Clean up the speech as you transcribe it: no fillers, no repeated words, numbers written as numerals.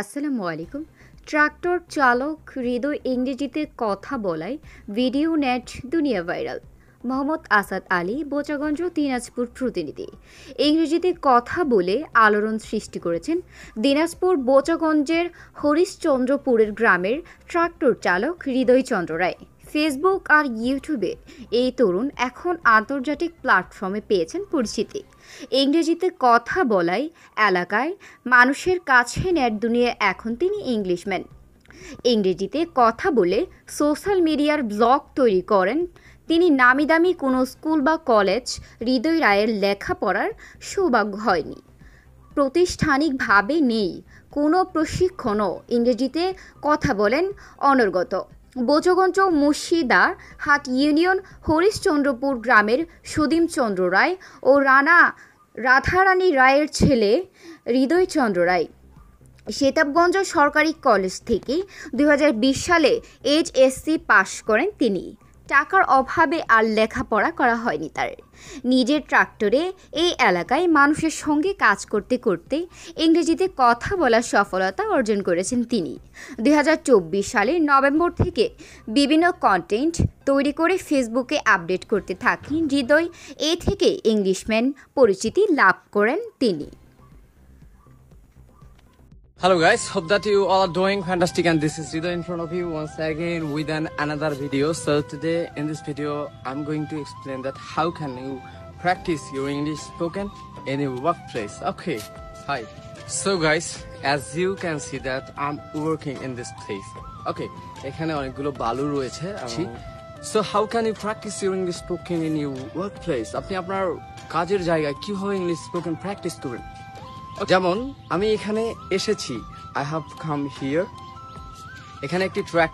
আসসালামু আলাইকুম। ট্রাক্টর চালক হৃদয় ইংরেজিতে কথা বলায় ভিডিও নেট দুনিয়া ভাইরাল। মোহাম্মদ আসাদ আলী, বোচাগঞ্জ, দিনাজপুর প্রতিনিধি। ইংরেজিতে কথা বলে আলোড়ন সৃষ্টি করেছেন দিনাজপুর বোচাগঞ্জের হরিশচন্দ্রপুরের গ্রামের ট্রাক্টর চালক হৃদয় চন্দ্র রায়। ফেসবুক আর ইউটিউবে এই তরুণ এখন আন্তর্জাতিক প্ল্যাটফর্মে পেয়েছেন পরিচিতি। ইংরেজিতে কথা বলায় এলাকায় মানুষের কাছে নেট দুনিয়া এখন তিনি ইংলিশম্যান। ইংরেজিতে কথা বলে সোশ্যাল মিডিয়ার ব্লগ তৈরি করেন তিনি। নামি দামি কোনো স্কুল বা কলেজ হৃদয় রায়ের লেখাপড়ার সৌভাগ্য হয়নি, প্রাতিষ্ঠানিকভাবে নেই কোনো প্রশিক্ষণও। ইংরেজিতে কথা বলেন অনর্গত। বোচাগঞ্জ মুর্শিদার হাট ইউনিয়ন হরিশচন্দ্রপুর গ্রামের সুদীম চন্দ্র রায় ও রাধারানী রায়ের ছেলে হৃদয় চন্দ্র রায় সেতাবগঞ্জ সরকারি কলেজ থেকে 2020 সালে এইচএসসি পাশ করেন তিনি। টাকার অভাবে আর লেখাপড়া করা হয়নি তার। নিজের ট্রাক্টরে এই এলাকায় মানুষের সঙ্গে কাজ করতে করতে ইংরেজিতে কথা বলার সফলতা অর্জন করেছেন তিনি। 2024 সালের নভেম্বর থেকে বিভিন্ন কন্টেন্ট তৈরি করে ফেসবুকে আপডেট করতে থাকেন হৃদয়। এ থেকে ইংলিশম্যান পরিচিতি লাভ করেন তিনি। Hello guys, hope that you all are doing fantastic, and this is Rido in front of you once again with another video. So today in this video I'm going to explain that how can you practice your English spoken in your workplace. Okay, hi. So guys, as you can see that I'm working in this place. Okay, এখানে অনেকগুলো বালু রয়েছে। So how can you practice your English spoken in your workplace? আপনি আপনার কাজের জায়গায় কিভাবে English spoken practice করবেন? যেমন আমি এখানে এসেছি, I have come here। এখানে একটি ট্র্যাক